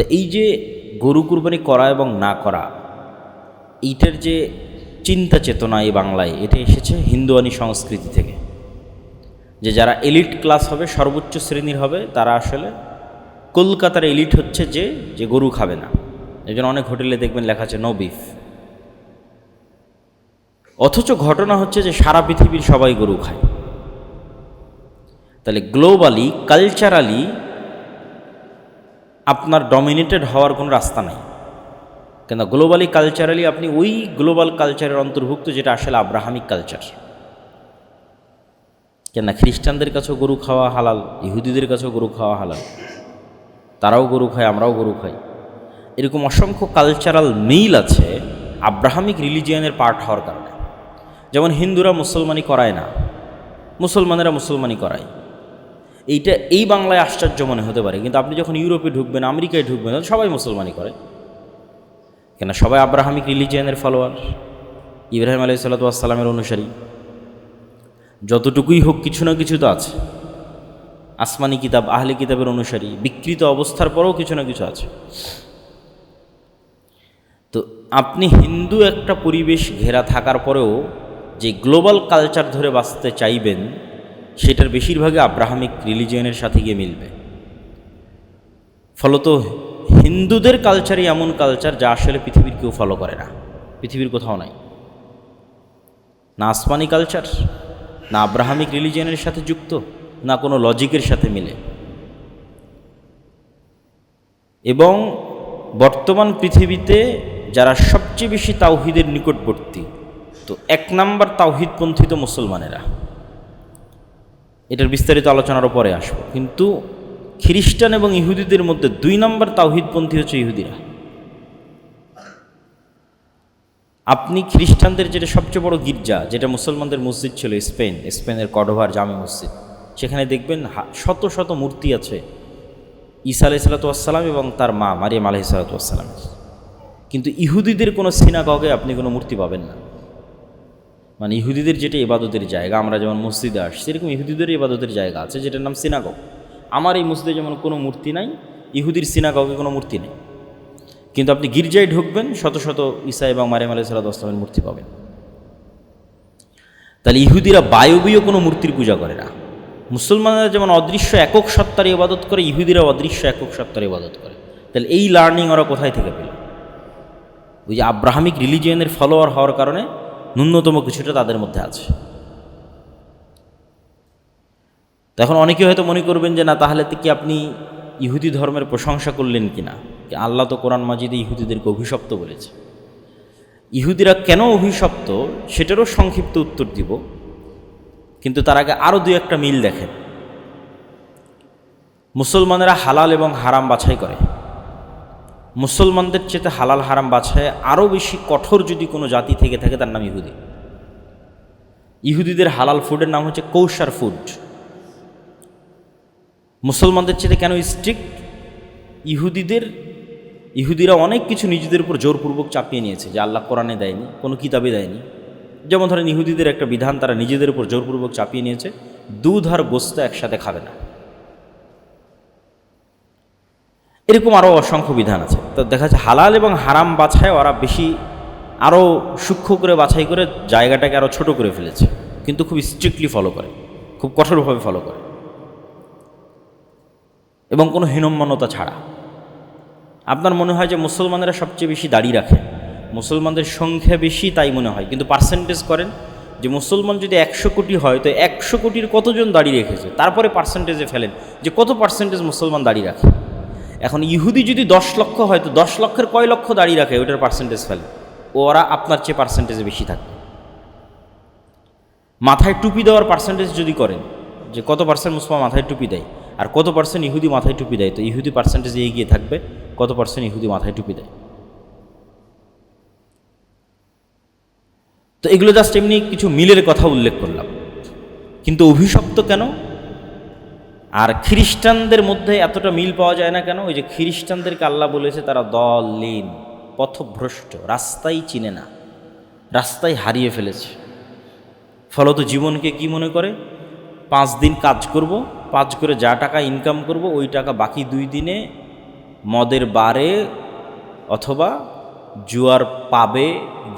তো এই যে গরু কুরবানি করা এবং না করা, এইটার যে চিন্তা চেতনা এই বাংলায়, এটা এসেছে হিন্দুয়ানি সংস্কৃতি থেকে। যে যারা এলিট ক্লাস হবে, সর্বোচ্চ শ্রেণীর হবে, তারা আসলে কলকাতার এলিট হচ্ছে যে গরু খাবে না। এই জন্য অনেক হোটেলে দেখবেন লেখা আছে নো বিফ। অথচ ঘটনা হচ্ছে যে সারা পৃথিবীর সবাই গরু খায়। তাহলে গ্লোবালি কালচারালি আপনার ডমিনেটেড হওয়ার কোনো রাস্তা নাই। কেন গ্লোবালি কালচারালি আপনি ওই গ্লোবাল কালচারের অন্তর্ভুক্ত যেটা আসলে আব্রাহামিক কালচার। কেন খ্রিস্টানদের কাছেও গরু খাওয়া হালাল, ইহুদিদের কাছেও গরু খাওয়া হালাল, তারাও গরু খায়, আমরাও গরু খাই। এরকম অসংখ্য কালচারাল মিল আছে আব্রাহামিক রিলিজিয়ানের পার্ট হওয়ার কারণে। যেমন হিন্দুরা মুসলমানি করায় না, মুসলমানেরা মুসলমানি করায়। এইটা এই বাংলায় আশ্চর্য মনে হতে পারে, কিন্তু আপনি যখন ইউরোপে ঢুকবেন, আমেরিকায় ঢুকবেন, সবাই মুসলমানি করে। কেন সবাই আব্রাহামিক রিলিজিয়ানের ফলোয়ার, ইব্রাহিম আলাইহিস সালাতু ওয়াস সালামের অনুসারী। যতটুকুই হোক কিছু না কিছু তো আছে। আসমানি কিতাব, আহলি কিতাবের অনুসারী, বিকৃত অবস্থার পরেও কিছু না কিছু আছে। তো আপনি হিন্দু একটা পরিবেশ ঘেরা থাকার পরেও যে গ্লোবাল কালচার ধরে বাঁচতে চাইবেন, সেটার বেশিরভাগই আব্রাহামিক রিলিজিয়নের সাথে গিয়ে মিলবে। ফলত হিন্দুদের কালচারই এমন কালচার যা আসলে পৃথিবীর কেউ ফলো করে না, পৃথিবীর কোথাও নাই। না আসমানি কালচার, না আব্রাহামিক রিলিজিয়নের সাথে যুক্ত, না কোনো লজিকের সাথে মিলে। এবং বর্তমান পৃথিবীতে যারা সবচেয়ে বেশি তাওহিদের নিকটবর্তী, তো 1 নাম্বার তাওহিদপন্থী তো মুসলমানেরা। এটার বিস্তারিত আলোচনারও পরে আসবো। কিন্তু খ্রিস্টান এবং ইহুদিদের মধ্যে 2 নাম্বার তাওহিদপন্থী হচ্ছে ইহুদিরা। আপনি খ্রিস্টানদের যেটা সবচেয়ে বড় গির্জা, যেটা মুসলমানদের মসজিদ ছিল স্পেনের কর্ডোভার জামে মসজিদ, সেখানে দেখবেন শত শত মূর্তি আছে ঈসা আলাইহিস সালাতু ওয়াস সালাম এবং তার মা মারিয়াম আলাইহিস সালাতু ওয়াস সালাম। কিন্তু ইহুদিদের কোনো সিনাগগে আপনি কোনো মূর্তি পাবেন না। মানে ইহুদিদের যেটা ইবাদতের জায়গা, আমরা যেমন মসজিদে আসছি, এরকম ইহুদিদের ইবাদতের জায়গা আছে যেটার নাম সিনাগগ। আমার এই মসজিদে যেমন কোনো মূর্তি নাই, ইহুদির সিনাগগে কোনো মূর্তি নেই। কিন্তু আপনি গির্জায় ঢুকবেন, শত শত ঈসা এবং মারিয়াম আলাইহিস সালাতু ওয়াস সালামের মূর্তি পাবেন। তাহলে ইহুদিরা বায়বীয় কোনো মূর্তির পূজা করে না। মুসলমানরা যেমন অদৃশ্য একক সত্তার ইবাদত করে, ইহুদিরা অদৃশ্য একক সত্তার ইবাদত করে। তাহলে এই লার্নিং ওরা কোথায় থেকে পেল? ওই যে আব্রাহামিক রিলিজিয়নের ফলোয়ার হওয়ার কারণে ন্যূনতম কিছুটা তাদের মধ্যে আছে। তখন অনেকে হয়তো মনে করবেন যে না, তাহলে কি আপনি ইহুদি ধর্মের প্রশংসা করলেন কিনা? আল্লাহ তো কোরআন মাজিদে ইহুদিদেরকে অভিশপ্ত বলেছে। ইহুদিরা কেন অভিশপ্ত সেটারও সংক্ষিপ্ত উত্তর দিব, কিন্তু তার আগে আরও 2-1টা মিল দেখেন। মুসলমানেরা হালাল এবং হারাম বাছাই করে। মুসলমানদের চেয়ে হালাল হারাম বাছাই আরও বেশি কঠোর যদি কোনো জাতি থেকে থাকে, তার নাম ইহুদি। ইহুদিদের হালাল ফুডের নাম হচ্ছে কৌশার ফুড। মুসলমানদের চেয়ে কেন স্ট্রিক্ট? ইহুদিরা অনেক কিছু নিজেদের উপর জোরপূর্বক চাপিয়ে নিয়েছে, যে আল্লাহ কোরআনে দেয়নি, কোনো কিতাবে দেয়নি। যেমন ধরেন ইহুদিদের একটা বিধান তারা নিজেদের উপর জোরপূর্বক চাপিয়ে নিয়েছে, দুধ আর গোস্ত একসাথে খাবে না। এরকম আরও অসংখ্য বিধান আছে। তো দেখা যাচ্ছে হালাল এবং হারাম বাছায় ওরা বেশি আরও সূক্ষ্ম করে বাছাই করে জায়গাটাকে আরও ছোট করে ফেলেছে, কিন্তু খুব স্ট্রিক্টলি ফলো করে, খুব কঠোরভাবে ফলো করে, এবং কোনো হীনম্মন্যতা ছাড়া। আপনার মনে হয় যে মুসলমানেরা সবচেয়ে বেশি দাড়ি রাখে, মুসলমানদের সংখ্যা বেশি তাই মনে হয়, কিন্তু পার্সেন্টেজ করেন যে মুসলমান যদি 100 কোটি হয়, তো 100 কোটির কতজন দাড়ি রেখেছে, তারপরে পার্সেন্টেজে ফেলেন যে কত পার্সেন্টেজ মুসলমান দাড়ি রাখে। এখন ইহুদি যদি 10 লক্ষ হয়, তো 10 লক্ষের কয় লক্ষ দাড়ি রাখে, ওইটার পার্সেন্টেজ ফেলে। ওরা আপনার চেয়ে পার্সেন্টেজে বেশি থাকবে। মাথায় টুপি দেওয়ার পার্সেন্টেজ যদি করেন যে কত পার্সেন্ট মুসলমান মাথায় টুপি দেয় আর কত পার্সেন্ট ইহুদি মাথায় টুপি দেয়, তো ইহুদি পার্সেন্টেজে এগিয়ে থাকবে কত পার্সেন্ট ইহুদি মাথায় টুপি দেয়। তো এগুলো জাস্ট এমনি কিছু মিলের কথা উল্লেখ করলাম। কিন্তু অভিশপ্ত কেন? আর খ্রিস্টানদের মধ্যে এতটা মিল পাওয়া যায় না কেন? ওই যে খ্রিস্টানদেরকে আল্লাহ বলেছে তারা দলিন, পথভ্রষ্ট, রাস্তাই চিনে না, রাস্তায় হারিয়ে ফেলেছে। ফলত জীবনকে কি মনে করে? 5 দিন কাজ করব, 5 করে যা টাকা ইনকাম করব, ওই টাকা বাকি 2 দিনে মদের বারে অথবা জুয়ার পাবে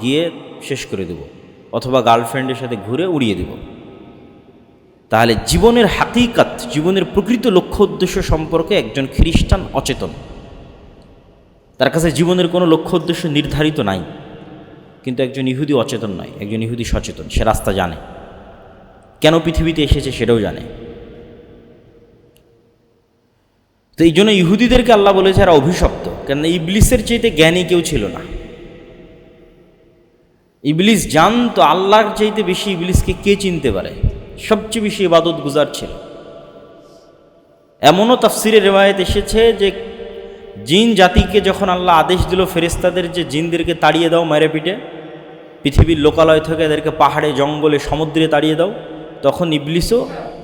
গিয়ে শেষ করে দেব, অথবা গার্লফ্রেন্ডের সাথে ঘুরে উড়িয়ে দেব। তাহলে জীবনের হাকিকাত, জীবনের প্রকৃত লক্ষ্য উদ্দেশ্য সম্পর্কে একজন খ্রিস্টান অচেতন। তার কাছে জীবনের কোনো লক্ষ্য উদ্দেশ্য নির্ধারিত নাই। কিন্তু একজন ইহুদি অচেতন নয়, একজন ইহুদি সচেতন। সে রাস্তা জানে, কেন পৃথিবীতে এসেছে সেটাও জানে। তো এই জন্য ইহুদিদেরকে আল্লাহ বলেছে এরা অভিশপ্ত, কেননা ইবলিসের চাইতে জ্ঞানী কেউ ছিল না। ইবলিস জানতো আল্লাহর চাইতে বেশি ইবলিসকে কে চিনতে পারে, সবচেয়ে বেশি ইবাদত গুজার ছিল। এমনও তাফসিরে রিওয়ায়াত এসেছে যে জিন জাতিকে যখন আল্লাহ আদেশ দিল ফেরেশতাদের যে জিনদেরকে তাড়িয়ে দাও মেরে পিটে, পৃথিবীর লোকালয় থেকে এদেরকে পাহাড়ে জঙ্গলে সমুদ্রে তাড়িয়ে দাও, তখন ইবলিসও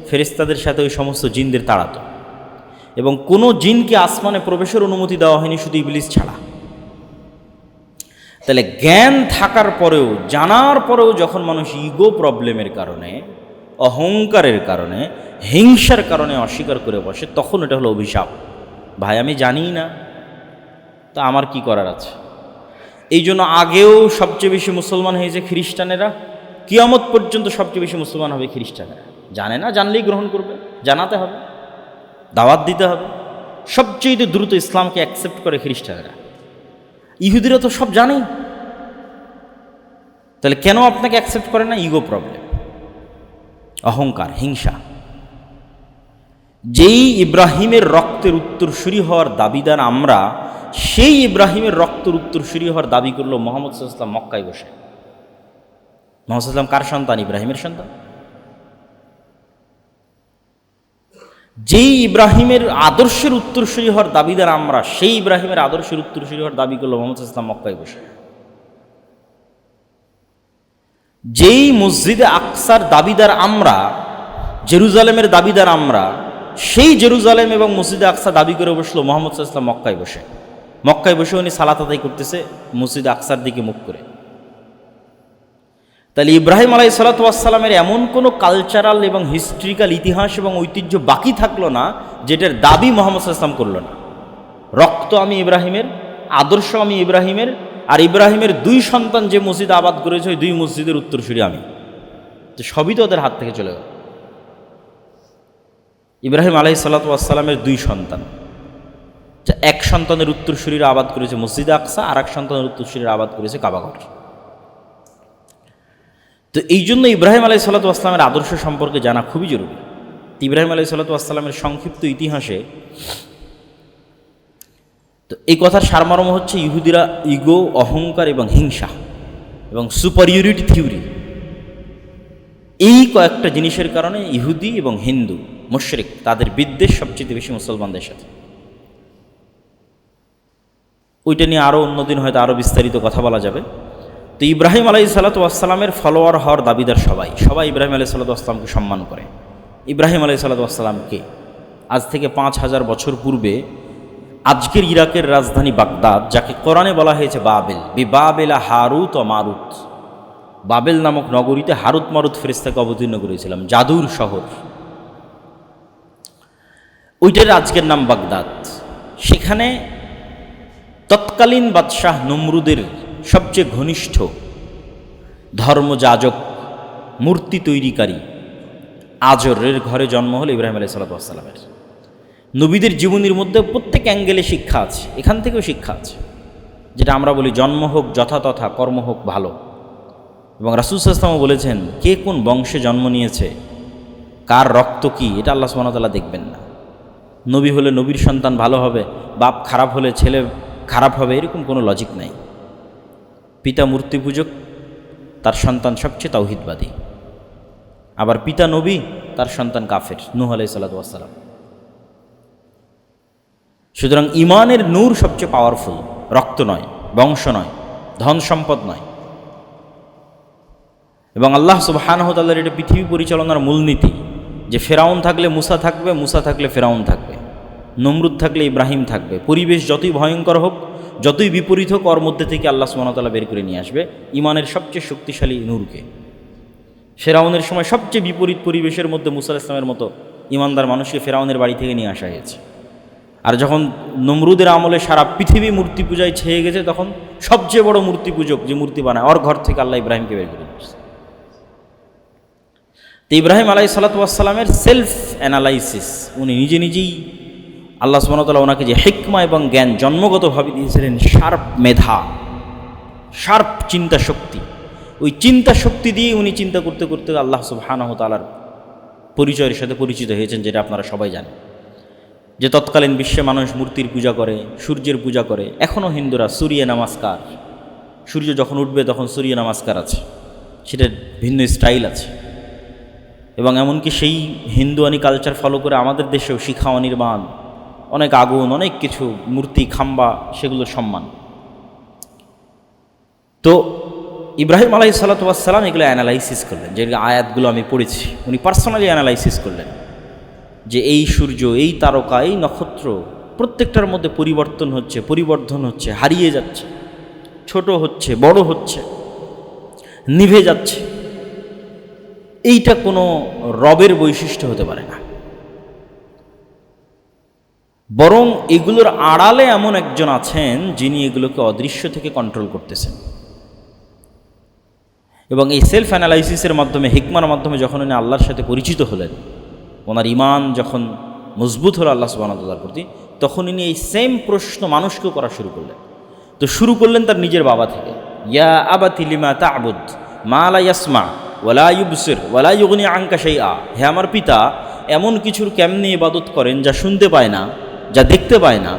ফেরেশতাদের সাথে ওই সমস্ত জিনদের তাড়াত। এবং কোনো জিনকে আসমানে প্রবেশের অনুমতি দেওয়া হয়নি, শুধু ইবলিস ছাড়া। তাহলে জ্ঞান থাকার পরেও, জানার পরেও যখন মানুষ ইগো প্রবলেমের কারণে, অহংকারের কারণে, হিংসার কারণে অস্বীকার করে বসে, তখন এটা হলো অভিশাপ। ভাই আমি জানি না, তা আমার কি করার আছে। এই জন্য আগেও সবচেয়ে বেশি মুসলমান হয়েছে খ্রিস্টানেরা, কিয়ামত পর্যন্ত সবচেয়ে বেশি মুসলমান হবে খ্রিস্টানেরা। জানে না, জানলেই গ্রহণ করবে, জানাতে হবে, দাওয়াত দিতে হবে। সবচেয়ে দ্রুত ইসলামকে অ্যাকসেপ্ট করে খ্রিস্টানেরা। ইহুদিরা তো সব জানেই, তাহলে কেন আপনাকে অ্যাকসেপ্ট করে না? ইগো প্রবলেম, অহংকার, হিংসা। যেই ইব্রাহিমের রক্তের উত্তরসূরি হওয়ার দাবিদার আমরা, সেই ইব্রাহিমের রক্তের উত্তরসূরি হওয়ার দাবি করলো মুহাম্মদ সাল্লাল্লাহু আলাইহি ওয়াসাল্লাম মক্কায় বসে। মুহাম্মদ সাল্লাল্লাহু আলাইহি ওয়াসাল্লাম কার সন্তান? ইব্রাহিমের সন্তান। যেই ইব্রাহিমের আদর্শের উত্তরসূরি হওয়ার দাবিদার আমরা, সেই ইব্রাহিমের আদর্শের উত্তরসূরি হওয়ার দাবি করলো মুহাম্মদ সাল্লাল্লাহু আলাইহি ওয়াসাল্লাম মক্কায় বসে। যেই মসজিদে আকসার দাবিদার আমরা, জেরুজালেমের দাবিদার আমরা, সেই জেরুজালেম এবং মসজিদে আকসা দাবি করে বসলো মুহাম্মদ সাল্লাল্লাহু আলাইহি ওয়াসাল্লাম মক্কায় বসে। মক্কায় বসে উনি সালাত আদায় করতেছে মসজিদে আকসার দিকে মুখ করে। তাহলে ইব্রাহিম আলাইহিস সালাতু ওয়াস সালামের এমন কোনো কালচারাল এবং হিস্ট্রিক্যাল ইতিহাস এবং ঐতিহ্য বাকি থাকলো না যেটার দাবি মুহাম্মদ সাল্লাল্লাহু আলাইহি ওয়াসাল্লাম করলো না। রক্ত আমি ইব্রাহিমের, আদর্শ আমি ইব্রাহিমের, আর ইব্রাহিমের দুই সন্তান যে মসজিদ আবাদ করেছে ওই দুই মসজিদের উত্তরসূরি আমি। তো সবই তো ওদের হাত থেকে চলে গেল। ইব্রাহিম আলাইহিস সালাতু ওয়াস সালামের দুই সন্তান, এক সন্তানের উত্তরসূরিরা আবাদ করেছে মসজিদে আকসা, আর এক সন্তানের উত্তরসূরিরা আবাদ করেছে কাবাঘর। তো এই জন্য ইব্রাহিম আলাইহিস সালাতু ওয়াস সালামের আদর্শ সম্পর্কে জানা খুবই জরুরি। ইব্রাহিম আলাইহিস সালাতু ওয়াস সালামের সংক্ষিপ্ত ইতিহাসে তো এই কথার সারমর্ম হচ্ছে ইহুদিরা ইগো, অহংকার এবং হিংসা এবং সুপারিয়রিটি থিওরি, এই কয়েকটা জিনিসের কারণে ইহুদি এবং হিন্দু মুশরিক তাদের বিদ্বেষ সবচেয়ে বেশি মুসলমানদের সাথে। ওইটা নিয়ে আরও অন্যদিন হয়তো আরও বিস্তারিত কথা বলা যাবে। তো ইব্রাহিম আলাইহিস সালাতু ওয়াস সালামের ফলোয়ার হওয়ার দাবিদার সবাই ইব্রাহিম আলাইহিস সালাতু ওয়াস সালামকে সম্মান করে। ইব্রাহিম আলাইহিস সালাতু ওয়াস সালামকে আজ থেকে 5000 বছর পূর্বে আজকের ইরাকের রাজধানী বাগদাদ, যাকে কোরআনে বলা হয়েছে বাবেল, বিবাবেলা হারুত ও মারুত, বাবেল নামক নগরীতে হারুত মারুত ফেরেশতাকে অবতীর্ণ করেছিলাম, জাদুর শহর। ওইটার আজকের নাম বাগদাদ। সেখানে তৎকালীন বাদশাহ নমরুদের সবচেয়ে ঘনিষ্ঠ ধর্মযাজক, মূর্তি তৈরিকারী আজরের ঘরে জন্ম হলো ইব্রাহিম আলাইহিস সালাতু ওয়াস সালামের। নবীদের জীবনীর মধ্যে প্রত্যেক অ্যাঙ্গেলে শিক্ষা আছে, এখান থেকেও শিক্ষা আছে, যেটা আমরা বলি জন্ম হোক যথাতথা, কর্ম হোক ভালো। এবং রাসূল সাল্লাল্লাহু আলাইহি ওয়াসাল্লাম বলেছেন কে কোন বংশে জন্ম নিয়েছে, কার রক্ত কি, এটা আল্লাহ সুবহানাহু ওয়া তাআলা দেখবেন না। নবী হলে নবীর সন্তান ভালো হবে, বাপ খারাপ হলে ছেলে খারাপ হবে, এরকম কোনো লজিক নাই। পিতা মূর্তি পূজক, তার সন্তান সবচেয়ে তাওহীদবাদী। আবার পিতা নবী, তার সন্তান কাফের, নূহ আলাইহিস সালাতু ওয়াস সালাম। সুতরাং ইমানের নূর সবচেয়ে পাওয়ারফুল, রক্ত নয়, বংশ নয়, ধন সম্পদ নয়। এবং আল্লাহ সুবহানাহু ওয়া তাআলার এটা পৃথিবী পরিচালনার মূলনীতি যে ফেরাউন থাকলে মুসা থাকবে, মুসা থাকলে ফেরাউন থাকবে, নমরুদ থাকলে ইব্রাহিম থাকবে। পরিবেশ যতই ভয়ঙ্কর হোক, যতই বিপরীত হোক, ওর মধ্যে থেকে আল্লাহ সুবহানাহু ওয়া তাআলা বের করে নিয়ে আসবে ইমানের সবচেয়ে শক্তিশালী নূরকে। ফেরাউনের সময় সবচেয়ে বিপরীত পরিবেশের মধ্যে মুসা আলাইহিস সালামের মতো ইমানদার মানুষকে ফেরাউনের বাড়ি থেকে নিয়ে আসা হয়েছে। আর যখন নমরুদের আমলে সারা পৃথিবী মূর্তি পূজায় ছেয়ে গেছে, তখন সবচেয়ে বড় মূর্তি পূজক যে মূর্তি বানায়, ওর ঘর থেকে আল্লাহ ইব্রাহিমকে বের করে দিয়েছে। তো ইব্রাহিম আলাইহিস সালাতু ওয়াস সালামের সেলফ অ্যানালাইসিস, উনি নিজে নিজেই আল্লাহ সুবহানাহু ওয়া তাআলা ওনাকে যে হিকমা এবং জ্ঞান জন্মগতভাবে দিয়েছিলেন, শার্প মেধা, শার্প চিন্তা শক্তি, ওই চিন্তা শক্তি দিয়ে উনি চিন্তা করতে করতে আল্লাহ সুবহানাহু ওয়া তাআলার পরিচয়ের সাথে পরিচিত হয়েছেন, যেটা আপনারা সবাই জানেন। যে তৎকালীন বিশ্বে মানুষ মূর্তির পূজা করে, সূর্যের পূজা করে, এখনও হিন্দুরা সূর্য নমস্কার, সূর্য যখন উঠবে তখন সূর্য নমস্কার আছে, সেটার ভিন্ন স্টাইল আছে। এবং এমনকি সেই হিন্দুয়ানি কালচার ফলো করে আমাদের দেশেও শিখা অনির্বাণ, অনেক আগুন, অনেক কিছু মূর্তি, খাম্বা, সেগুলোর সম্মান। তো ইব্রাহিম আলাইহিস সালাতু ওয়াস সালাম এগুলো অ্যানালাইসিস করলেন, যে আয়াতগুলো আমি পড়েছি, উনি পার্সোনালি অ্যানালাইসিস করলেন যে এই সূর্য, এই তারকা, এই নক্ষত্র প্রত্যেকটার মধ্যে পরিবর্তন হচ্ছে, পরিবর্ধন হচ্ছে, হারিয়ে যাচ্ছে, ছোট হচ্ছে, বড় হচ্ছে, নিভে যাচ্ছে। এইটা কোনো রবের বৈশিষ্ট্য হতে পারে না, বরং এগুলোর আড়ালে এমন একজন আছেন যিনি এগুলোকে অদৃশ্য থেকে কন্ট্রোল করতেছেন। এবং এই সেলফ অ্যানালাইসিসের মাধ্যমে, হিকমার মাধ্যমে যখন উনি আল্লাহর সাথে পরিচিত হলেন, ওনার ঈমান যখন মজবুত হলো আল্লাহ সুবহানাহু ওয়া তাআলার প্রতি, তখন উনি এই সেম প্রশ্ন মানুষকেও করা শুরু করলেন। তো শুরু করলেন তার নিজের বাবা থেকে, ইয়া আবাতি লিমা তা'বুদ মা লা ইয়াসমা ওয়ালা ইউবসির ওয়ালা ইউগনি আনকা শাইআ, হে আমার পিতা, এমন কিছুর কেমনে ইবাদত করেন যা শুনতে পায় না, যা দেখতে পায় না,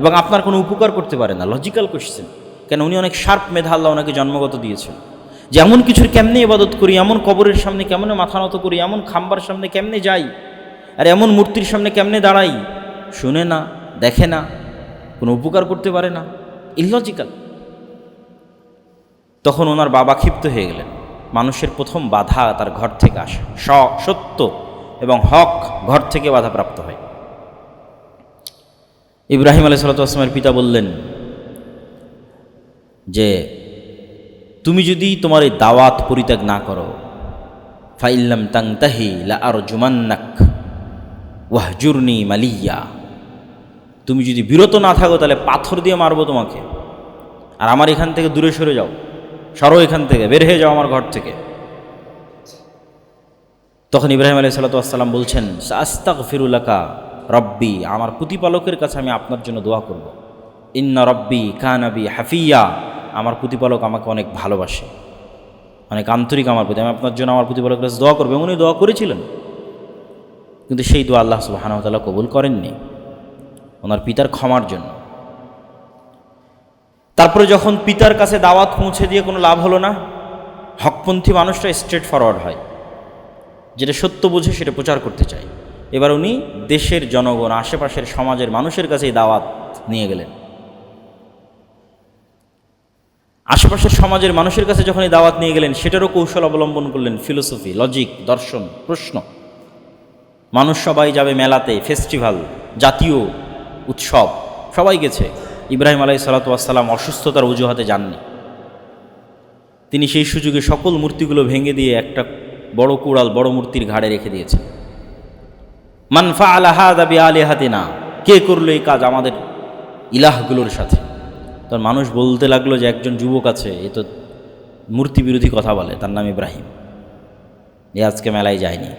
এবং আপনার কোনো উপকার করতে পারে না। লজিক্যাল কোশ্চেন, কেন উনি অনেক শার্প মেধা আল্লাহ ওনাকে জন্মগত দিয়েছিল, যে এমন কিছুর কেমনে ইবাদত করি, এমন কবরের সামনে কেমনে মাথা নত করি, এমন খাম্বার সামনে কেমনে যাই, আর এমন মূর্তির সামনে কেমনে দাঁড়াই, শুনে না, দেখে না, কোনো উপকার করতে পারে না, ইললজিক্যাল। তখন ওনার বাবা ক্ষিপ্ত হয়ে গেলেন। মানুষের প্রথম বাধা তার ঘর থেকে আসে, সত্য এবং হক ঘর থেকে বাধাপ্রাপ্ত হয়। ইব্রাহিম আলাইহিস সালাতু ওয়াস সালামের পিতা বললেন যে তুমি যদি তোমার এই দাওয়াত পরিত্যাগ না করো, ফাইল্লাম তাংতাহি লা আরজুমান্নাক ওয়াহজুরনি মালিয়া, তুমি যদি বিরত না থাকো তাহলে পাথর দিয়ে মারবো তোমাকে, আর আমার এখান থেকে দূরে সরে যাও, সরো এখান থেকে, বের হয়ে যাও আমার ঘর থেকে। তখন ইব্রাহিম আলাইহিস সালাতু ওয়াস সালাম বলছেন, আস্তাগফিরু লাকা রব্বি, আমার প্রতিপালকের কাছে আমি আপনার জন্য দোয়া করব। ইন্না রব্বি কানা বি হাফিয়া, আমার প্রতিপালক আমাকে অনেক ভালোবাসে, অনেক আন্তরিক আমার প্রতি, আমি আপনার জন্য আমার প্রতিপালকের কাছে দোয়া করবো। উনি দোয়া করেছিলেন, কিন্তু সেই দোয়া আল্লাহ সুবহানাহু ওয়া তাআলা কবুল করেননি ওনার পিতার ক্ষমার জন্য। তারপরে যখন পিতার কাছে দাওয়াত পৌঁছে দিয়ে কোনো লাভ হলো না, হকপন্থী মানুষরা স্ট্রেট ফরওয়ার্ড হয়, যেটা সত্য বুঝে সেটা প্রচার করতে চায়। এবার উনি দেশের জনগণ, আশেপাশের সমাজের মানুষের কাছে এই দাওয়াত নিয়ে গেলেন। আশেপাশের সমাজের মানুষের কাছে যখন এই দাওয়াত নিয়ে গেলেন, সেটারও কৌশল অবলম্বন করলেন, ফিলোসফি, লজিক, দর্শন, প্রশ্ন। মানুষ সবাই যাবে মেলাতে, ফেস্টিভ্যাল, জাতীয় উৎসব, সবাই গেছে। ইব্রাহিম আলাইহিস সালাতু ওয়াস সালাম অসুস্থতার অজুহাতে যাননি। তিনি সেই সুযোগে সকল মূর্তিগুলো ভেঙে দিয়ে একটা বড় কুড়াল বড় মূর্তির ঘাড়ে রেখে দিয়েছেন। মান ফাআলা হাযা বিআলিহাতিনা, কে করলো এই কাজ আমাদের ইলাহগুলোর সাথে? তখন মানুষ বলতে লাগলো যে একজন যুবক আছে, এ তো মূর্তি বিরোধী কথা বলে, তার নাম ইব্রাহিম, এ আজকে মেলায় যায়নি।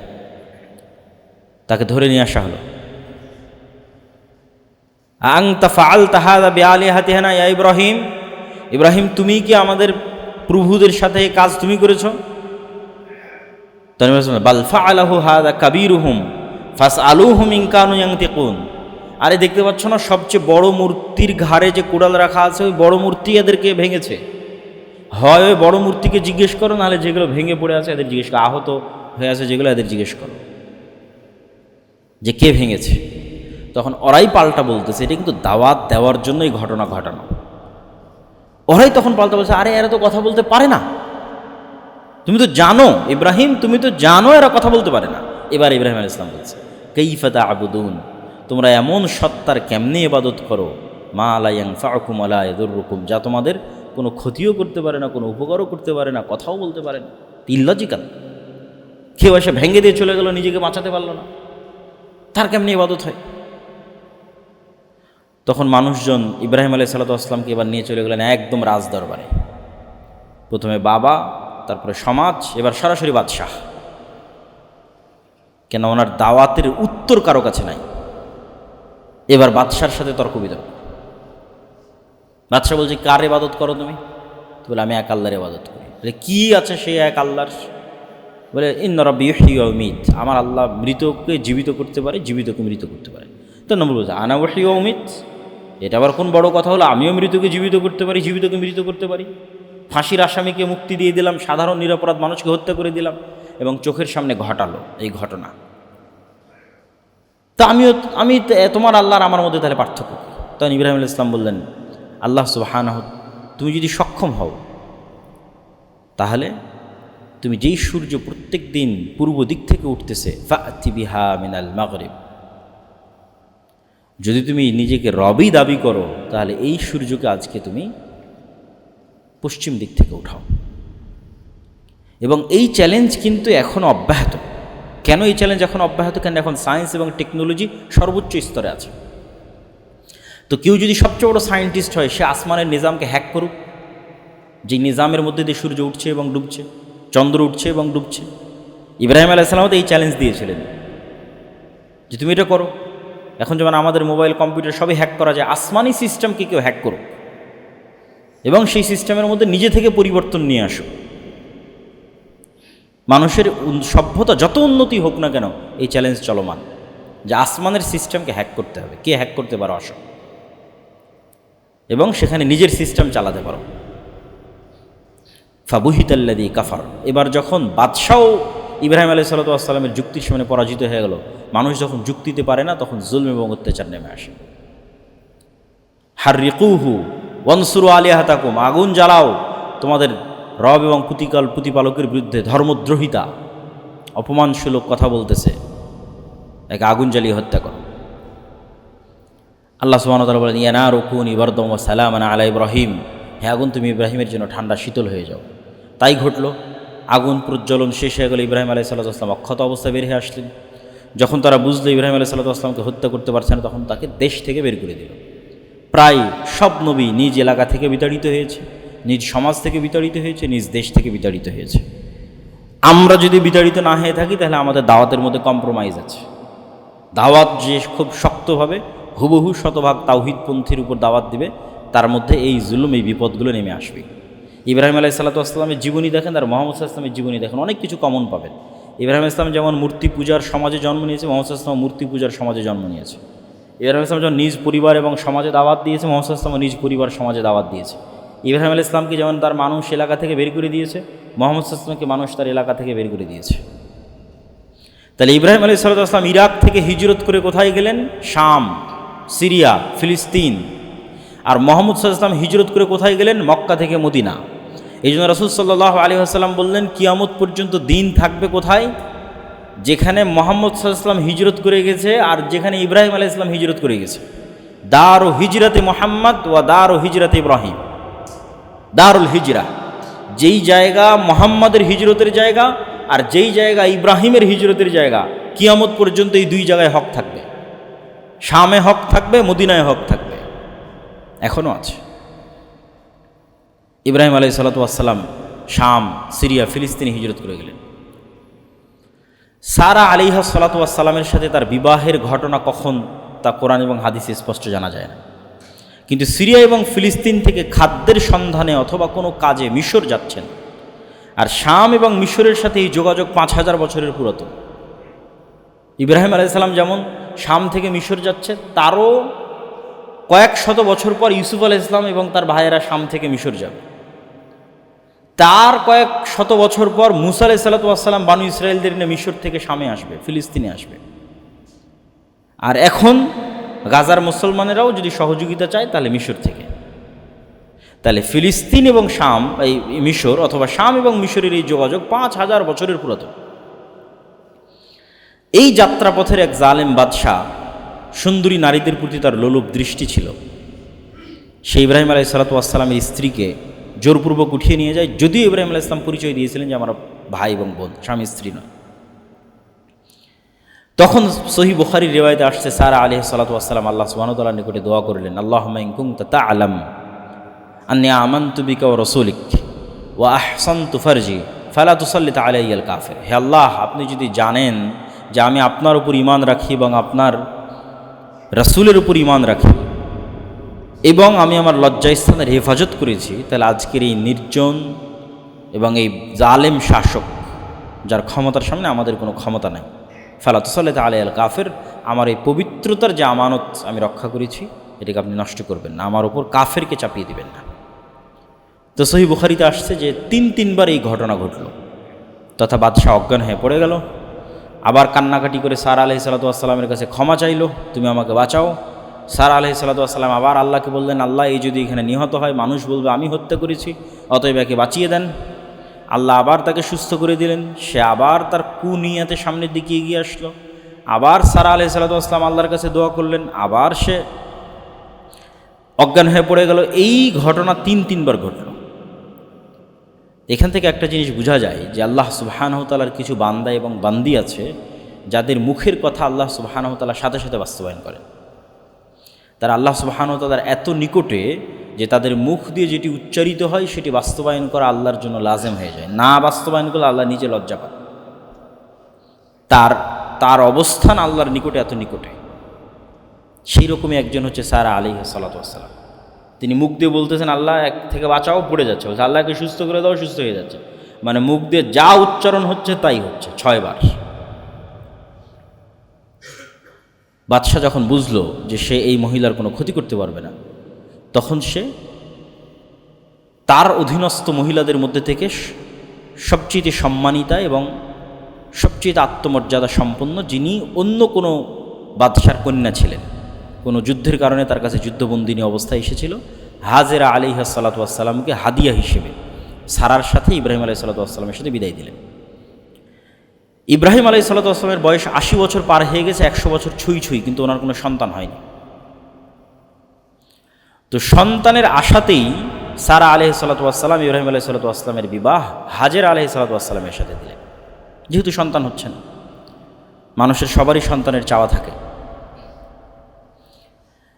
তাকে ধরে নিয়ে আসা হলো। আনতা ফাআলতা হাযা বিআলিহাতিনা ইয়া ইব্রাহিম, ইব্রাহিম তুমি কি আমাদের প্রভুদের সাথে এই কাজ তুমি করেছো? বাল ফাআলাহু হাযা কাবীরুহুম ফাসআলুহুম ইন কানু ইয়ানতিকুন, আরে দেখতে পাচ্ছ না সবচেয়ে বড় মূর্তির ঘাড়ে যে কুড়াল রাখা আছে, ওই বড় মূর্তি এদেরকে ভেঙেছে। হয় ওই বড় মূর্তিকে জিজ্ঞেস করো, নাহলে যেগুলো ভেঙে পড়ে আছে এদের জিজ্ঞেস করো, আহত হয়ে আছে যেগুলো এদের জিজ্ঞেস করো যে কে ভেঙেছে। তখন ওরাই পাল্টা বলতেছে এটা কিন্তু দাওয়াত দেওয়ার জন্যই ঘটনা ঘটানো। ওরাই তখন পাল্টা বলছে, আরে এরা তো কথা বলতে পারে না, তুমি তো জানো ইব্রাহিম, তুমি তো জানো এরা কথা বলতে পারে না। এবার ইব্রাহিম আলাইহিস সালাম বলছে, কাইফা তা'বুদুন, তোমরা এমন সত্তার কেমনে ইবাদত করো, মা লা ইয়ানফাউকুম ওয়া লা ইয়াদুররুকুম, যা তোমাদের কোনো ক্ষতিও করতে পারে না, কোনো উপকারও করতে পারে না, কথাও বলতে পারে না। ইললজিক্যাল। কেউ এসে ভেঙে দিয়ে চলে গেল, নিজেকে বাঁচাতে পারলো না, তার কেমনে ইবাদত হয়? তখন মানুষজন ইব্রাহিম আলাইহিস সালাতু এবার নিয়ে চলে গেলেন একদম রাজদরবারে। প্রথমে বাবা, তারপরে সমাজ, এবার সরাসরি বাদশাহ। কেন ওনার দাওয়াতের উত্তর কারো কাছে নাই। এবার বাদশার সাথে তর্ক বিতর্ক। বাদশাহ বলছে, কার ইবাদত করো তুমি? তো বলে, আমি এক আল্লাহর ইবাদত করি। বলে, কি আছে সেই এক আল্লাহর? বলে, ইন্না রাব্বি ইউহয়ি ওয়া ইউমীত, আমার আল্লাহ মৃতকে জীবিত করতে পারে, জীবিতকে মৃত করতে পারে। তো নবী বলছে, আনা উহয়ি ওয়া উমীত, এটা আবার কোন বড় কথা হলো? আমিও মৃতকে জীবিত করতে পারি, জীবিতকে মৃত করতে পারি। ফাঁসির আসামিকে মুক্তি দিয়ে দিলাম, সাধারণ নিরপরাধ মানুষকে হত্যা করে দিলাম, এবং চোখের সামনে ঘটালো এই ঘটনা। তা আমি তোমার আল্লাহ আর আমার মধ্যে তাহলে পার্থক্য কি? তখন ইব্রাহিম আলাইহিস সালাম বললেন, আল্লাহ সুবহানাহু, তুমি যদি সক্ষম হও তাহলে তুমি যেই সূর্য প্রত্যেক দিন পূর্ব দিক থেকে উঠতেছে, ফাতি বিহা মিনাল মাগরিব, যদি তুমি নিজেকে রবই দাবি করো তাহলে এই সূর্যকে আজকে তুমি পশ্চিম দিক থেকে উঠাও। এবং এই চ্যালেঞ্জ কিন্তু এখনও অব্যাহত। কেন এই চ্যালেঞ্জ এখন অব্যাহত? কেন এখন সায়েন্স এবং টেকনোলজি সর্বোচ্চ স্তরে আছে। তো কেউ যদি সবচেয়ে বড় সায়েন্টিস্ট হয়, সে আসমানের নিজামকে হ্যাক করুক, যে নিজামের মধ্যে দিয়ে সূর্য উঠছে এবং ডুবছে, চন্দ্র উঠছে এবং ডুবছে। ইব্রাহিম আলাইহিস সালাম তো এই চ্যালেঞ্জ দিয়েছিলেন যে তুমি এটা করো। এখন যেমন আমাদের মোবাইল, কম্পিউটার সবই হ্যাক করা যায়, আসমানি সিস্টেমকে কেউ হ্যাক করুক এবং সেই সিস্টেমের মধ্যে নিজে থেকে পরিবর্তন নিয়ে আসুক। মানুষের সভ্যতা যত উন্নতি হোক না কেন, এই চ্যালেঞ্জ চলমান যে আসমানের সিস্টেমকে হ্যাক করতে হবে। কে হ্যাক করতে পারো আসো, এবং সেখানে নিজের সিস্টেম চালাতে পারো। ফাবুহিতাল্লাযী কাফার। এবার যখন বাদশাও ইব্রাহিম আলাইহিস সালামের যুক্তির সামনে পরাজিত হয়ে গেল, মানুষ যখন যুক্তিতে পারে না, তখন জুলম এবং অত্যাচার নেমে আসে। হাররিকুহু ওয়ানসুরু আলিহাতাকুম, আগুন জ্বালাও তোমাদের রব এবং প্রতিপালকের বিরুদ্ধে। ধর্মদ্রোহিতা, অপমানসূলক কথা বলতেছে, একে আগুন জ্বালিয়ে হত্যা করো। আল্লাহ সুবহানাহু ওয়া তাআলা বলেন, ইয়া নারু কুনি বারদাম ওয়া সালামান আলা ইব্রাহিম, হে আগুন তুমি ইব্রাহিমের জন্য ঠান্ডা শীতল হয়ে যাও। তাই ঘটল। আগুন প্রজ্বলন শেষ হয়ে গেল, ইব্রাহিম আলাইহিস সালাম অক্ষত অবস্থায় বের হয়ে আসলেন। যখন তারা বুঝলো ইব্রাহিম আলাইহিস সালামকে হত্যা করতে পারছে না, তখন তাকে দেশ থেকে বের করে দিল। প্রায় সব নবী নিজ এলাকা থেকে বিতাড়িত হয়েছে, নিজ সমাজ থেকে বিতাড়িত হয়েছে, নিজ দেশ থেকে বিতাড়িত হয়েছে। আমরা যদি বিতাড়িত না হয়ে থাকি, তাহলে আমাদের দাওয়াতের মধ্যে কম্প্রোমাইজ আছে। দাওয়াত যে খুব শক্তভাবে হুবহু শতভাগ তাওহীদপন্থীর উপর দাওয়াত দিবে, তার মধ্যে এই জুলুম, এই বিপদগুলো নেমে আসবে। ইব্রাহিম আলাইহিস সালামের জীবনী দেখেন আর মুহাম্মদ সাল্লাল্লাহু আলাইহি ওয়াসাল্লামের জীবনী দেখেন, অনেক কিছু কমন পাবেন। ইব্রাহিম ইসলাম যেমন মূর্তি পূজার সমাজে জন্ম নিয়েছে, মুহাম্মদ সাল্লাল্লাহু আলাইহি ওয়াসাল্লাম মূর্তি পূজার সমাজে জন্ম নিয়েছে। ইব্রাহিম ইসলাম যেমন নিজ পরিবার এবং সমাজে দাওয়াত দিয়েছে, মুহাম্মদ সাল্লাল্লাহু আলাইহি ওয়াসাল্লাম নিজ পরিবার সমাজে দাওয়াত দিয়েছে। ইব্রাহিম আলাইহিস সালামকে যেমন তার মানুষ এলাকা থেকে বের করে দিয়েছে, মুহাম্মদ সাল্লাল্লাহু আলাইহি ওয়াসাল্লামকে মানুষ তার এলাকা থেকে বের করে দিয়েছে। তাহলে ইব্রাহিম আলাইহিস সালাম ইরাক থেকে হিজরত করে কোথায় গেলেন? শাম, সিরিয়া, ফিলিস্তিন। আর মুহাম্মদ সাল্লাল্লাহু আলাইহি ওয়াসাল্লাম হিজরত করে কোথায় গেলেন? মক্কা থেকে মদিনা। এই জন্য রাসূল সাল্লাল্লাহু আলাইহি ওয়াসাল্লাম বললেন, কিয়ামত পর্যন্ত দিন থাকবে কোথায়? যেখানে মুহাম্মদ সাল্লাল্লাহু আলাইহি ওয়াসাল্লাম হিজরত করে গেছে আর যেখানে ইব্রাহিম আলাইহিস সালাম হিজরত করে গেছে। দারু হিজরতে মুহাম্মদ ওয়া দারু হিজরতে ইব্রাহিম। দারুল হিজরা, যেই জায়গা মুহাম্মাদের হিজরতের জায়গা আর যেই জায়গা ইব্রাহিমের হিজরতের জায়গা, কিয়ামত পর্যন্ত এই দুই জায়গায় হক থাকবে। শামে হক থাকবে, মদিনায় হক থাকবে, এখনও আছে। ইব্রাহিম আলাইহিস সালাম শাম, সিরিয়া, ফিলিস্তিনে হিজরত করে গেলেন। সারা আলাইহিস সালামের সাথে তার বিবাহের ঘটনা কখন, তা কোরআন এবং হাদিসে স্পষ্ট জানা যায় না। কিন্তু সিরিয়া এবং ফিলিস্তিন থেকে খাদ্যের সন্ধানে অথবা কোনো কাজে মিশর যাচ্ছেন। আর শাম এবং মিশরের সাথে এই যোগাযোগ 5000 বছরের পুরাতন। ইব্রাহিম আলাইহিস সালাম যেমন শাম থেকে মিশর যাচ্ছে, তারও কয়েক শত বছর পর ইউসুফ আলাইহিস সালাম এবং তার ভাইয়েরা শাম থেকে মিশর যাবে। তার কয়েক শত বছর পর মুসা আলাইহিস সালাম বানু ইসরায়েলদের নিয়ে মিশর থেকে শামে আসবে, ফিলিস্তিনে আসবে। আর এখন গাজার মুসলমানেরাও যদি সহযোগিতা চায়, তাহলে মিশর থেকে। তাহলে ফিলিস্তিন এবং শাম, এই মিশর অথবা শাম এবং মিশরের এই যোগাযোগ 5000 বছরের পুরাতন। এই যাত্রাপথের এক জালেম বাদশাহ, সুন্দরী নারীদের প্রতি তার লোলুপ দৃষ্টি ছিল। সে ইব্রাহিম আলাইহিস সালামের স্ত্রীকে জোরপূর্বক উঠিয়ে নিয়ে যায়, যদিও ইব্রাহিম আলাইহিস সালাম পরিচয় দিয়েছিলেন যে আমার ভাই এবং বোন, স্বামী স্ত্রী নয়। তখন সহিহ বুখারীর রিওয়ায়াতে আসছে, সারা আলাইহিস সালাতু ওয়াস সালাম আল্লাহ সুবহানাহু ওয়া তাআলার নিকটে দোয়া করলেন, আল্লাহুম্মা ইন কুনতা তা'লাম আন্নী আমানতু বিকা ওয়া রাসূলিক ওয়া আহসানতু ফারজি ফালা তুসাল্লিত আলাইয়াল কাফির। হে আল্লাহ, আপনি যদি জানেন যে আমি আপনার উপর ঈমান রাখি এবং আপনার রাসূলের উপর ঈমান রাখি এবং আমি আমার লজ্জাস্থানের হেফাজত করেছি, তাহলে আজকের এই নির্জন এবং এই জালেম শাসক, যার ক্ষমতার সামনে আমাদের কোনো ক্ষমতা নাই, ফালা তুসাল্লিত আলাইয়াল কাফির, আমার এই পবিত্রতার যে আমানত আমি রক্ষা করেছি এটাকে আপনি নষ্ট করবেন না, আমার ওপর কাফেরকে চাপিয়ে দিবেন না। তো সহিহ বুখারীতে আসছে যে তিনবার এই ঘটনা ঘটল, তথা বাদশাহ অজ্ঞান হয়ে পড়ে গেল, আবার কান্নাকাটি করে সারা আলাইহিস সালাতু ওয়াস সালামের কাছে ক্ষমা চাইল, তুমি আমাকে বাঁচাও। সারা আলাইহিস সালাতু ওয়াস সালাম আবার আল্লাহকে বললেন, আল্লাহ, এই যদি এখানে নিহত হয় মানুষ বলবে আমি হত্যা করেছি, অতএব একে বাঁচিয়ে দেন। আল্লাহ আবার তাকে সুস্থ করে দিলেন, সে আবার তার কুনিয়াতে সামনের দিকে এগিয়ে আসলো। আবার সারা আলাইহিস সালাতু ওয়াস সালাম আল্লাহর কাছে দোয়া করলেন, আবার সে অজ্ঞান হয়ে পড়ে গেল। এই ঘটনা তিনবার ঘটল। এখান থেকে একটা জিনিস বোঝা যায় যে আল্লাহ সুবহানাহু ওয়া তাআলার কিছু বান্দা এবং বান্দি আছে যাদের মুখের কথা আল্লাহ সুবহানাহু ওয়া তাআলা সাথে সাথে বাস্তবায়ন করেন। তারা আল্লাহ সুবহানাহু ওয়া তাআলার এত নিকটে যে তাদের মুখ দিয়ে যেটি উচ্চারিত হয় সেটি বাস্তবায়ন করা আল্লাহর জন্য লাজেম হয়ে যায়। না বাস্তবায়ন করলে আল্লাহ নিজে লজ্জা পান। তার অবস্থান আল্লাহর নিকটে এত নিকটে। সেই রকমই একজন হচ্ছে সারা আলাইহিস সালাতু ওয়াস সালাম। তিনি মুখ দিয়ে বলতেছেন আল্লাহ এক থেকে বাঁচাও, পড়ে যাচ্ছে, বলছে আল্লাহকে সুস্থ করে দাও, সুস্থ হয়ে যাচ্ছে। মানে মুখ দিয়ে যা উচ্চারণ হচ্ছে তাই হচ্ছে 6 বার। বাদশাহ যখন বুঝলো যে সে এই মহিলার কোনো ক্ষতি করতে পারবে না, তখন সে তার অধীনস্থ মহিলাদের মধ্যে থেকে সবচেয়ে সম্মানিতা এবং সবচেয়ে আত্মমর্যাদা সম্পন্ন, যিনি অন্য কোনো বাদশার কন্যা ছিলেন, কোনো যুদ্ধের কারণে তার কাছে যুদ্ধবন্দিনী অবস্থায় এসেছিল, হাজেরা আলাইহিস সালাতু ওয়াস সালামকে হাদিয়া হিসেবে সারার সাথে ইব্রাহিম আলাইহিস সালাতু ওয়াস সালামের সাথে বিদায় দিলেন। ইব্রাহিম আলাইহিস সালাতু ওয়াস সালামের বয়স 80 বছর পার হয়ে গেছে, 100 বছর ছুঁই, কিন্তু ওনার কোনো সন্তান হয়নি। তো সন্তানের আশাতেই সারা আলাইহিস সালাতু ওয়াস সালাম ইব্রাহিম আলাইহিস সালাতু ওয়াস সালামের বিবাহ হাজেরা আলাইহিস সালাতু ওয়াস সালামের সাথে দিলেন। যেহেতু সন্তান হচ্ছে না, মানুষের সবারই সন্তানের চাওয়া থাকে,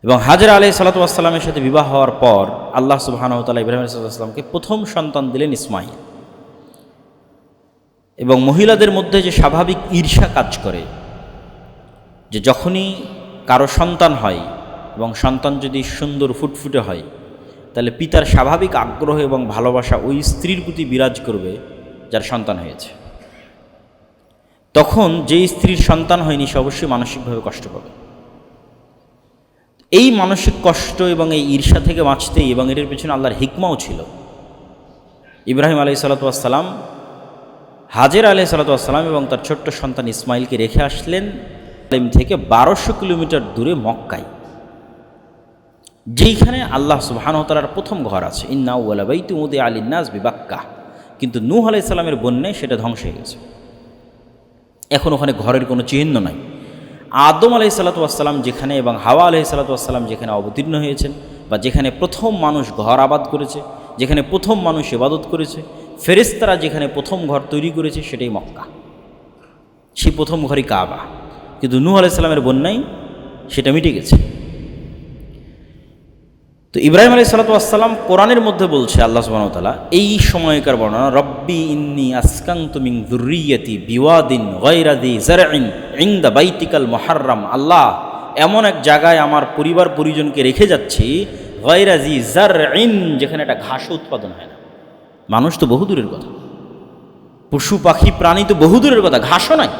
এবং হাজেরা আলাইহিস সালাতু ওয়াস সালামের সাথে বিবাহ হওয়ার পর আল্লাহ সুবহানাহু ওয়া তাআলা ইব্রাহিম আলাইহিস সালাতু ওয়াস সালামকে প্রথম সন্তান দিলেন ইসমাঈল। এবং মহিলাদের মধ্যে যে স্বাভাবিক ঈর্ষা কাজ করে, যে যখনই কারো সন্তান হয় এবং সন্তান যদি সুন্দর ফুটফুটে হয়, তাহলে পিতার স্বাভাবিক আগ্রহ এবং ভালোবাসা ওই স্ত্রীর প্রতি বিরাজ করবে যার সন্তান হয়েছে। তখন যেই স্ত্রীর সন্তান হয়নি সে অবশ্যই মানসিকভাবে কষ্ট পাবে। এই মানসিক কষ্ট এবং এই ঈর্ষা থেকে বাঁচতেই, এবং এর পেছনে আল্লাহর হিকমাও ছিল, ইব্রাহিম আলাইহিস সালাতু ওয়াস সালাম হাজেরা আলাইহিস সালাতু ওয়াস সালাম এবং তার ছোট্ট সন্তান ইসমাইলকে রেখে আসলেন থেকে 1200 কিলোমিটার দূরে মক্কায়, যেইখানে আল্লাহ সুবহানাহু ওয়া তাআলার প্রথম ঘর আছে, ইন্না আউওয়ালা বাইতুন উদিআ লিন-নাস বিবাক্কাহ। কিন্তু নূহ আলাইহিস সালামের বন্যায় সেটা ধ্বংস হয়ে গেছে। এখন ওখানে ঘরের কোনো চিহ্ন নাই। আদম আলাইহিস সালাতু ওয়াস সালাম যেখানে এবং হাওয়া আলাইহিস সালাতু ওয়াস সালাম যেখানে অবতীর্ণ হয়েছেন, বা যেখানে প্রথম মানুষ ঘর আবাদ করেছে, যেখানে প্রথম মানুষ ইবাদত করেছে, ফেরেশতারা যেখানে প্রথম ঘর তৈরি করেছে, সেটাই মক্কা। সেই প্রথম ঘরই কাবা। কিন্তু নূহ আলাইহিস সালামের বন্যায় সেটা মিটে গেছে। তো ইব্রাহিম আলাইহিস সালাতু ওয়াস সালাম কোরআনের মধ্যে বলছে, আল্লাহ সুবহানাহু ওয়া তাআলা এই সময়কার বর্ণনা, রব্বি ইন্নী আসকানতু মিন যুররিয়্যাতি বিওয়াদিন গায়রা যি যারইন ইনদা বাইতিকাল মুহাররাম। আল্লাহ, এমন এক জায়গায় আমার পরিবার পরিজনকে রেখে যাচ্ছি, গায়রা যি যারইন, যেখানে একটা ঘাসও উৎপাদন হয় না। মানুষ তো বহু দূরের কথা, পশু পাখি প্রাণী তো বহু দূরের কথা, ঘাসও নাই।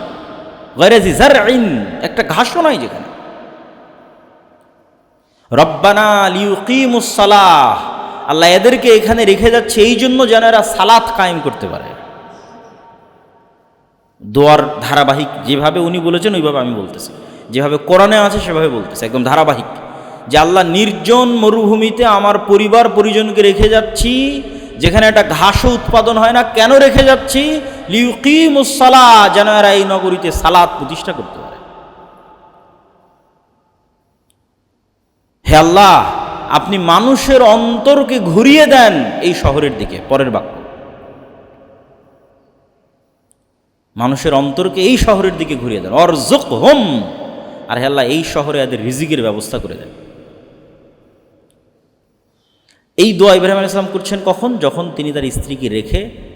গায়রা যি যারইন, একটা ঘাসও নাই যেখানে। রব্বানা লিউকিমুস সালাহ, আল্লাহ এদেরকে এখানে রেখে যাচ্ছে এই জন্য যেন এরা সালাত কায়েম করতে পারে। দোয়ার ধারাবাহিক, যেভাবে উনি বলেছেন ওইভাবে আমি বলতেছি, যেভাবে কোরআনে আছে সেভাবে বলতেছি, একদম ধারাবাহিক। যে আল্লাহ নির্জন মরুভূমিতে আমার পরিবার পরিজনকে রেখে যাচ্ছি, যেখানে একটা ঘাসও উৎপাদন হয় না। কেন রেখে যাচ্ছি? লিউকিমুস সালাহ, যেন এরা এই নগরীতে সালাত প্রতিষ্ঠা করতে পারে। হে আল্লাহ, আপনি মানুষের অন্তরকে ঘুরিয়ে দেন এই শহরের দিকে। পরের বাক্য, মানুষের অন্তরকে এই শহরের দিকে ঘুরিয়ে দেন, অরজুক হোম, আর হে আল্লাহ এই শহরে এদের রিজিকের ব্যবস্থা করে দেন। এই দোয়া ইব্রাহিম আলাইহিস সালাম করছেন কখন? যখন তিনি তার স্ত্রীকে রেখে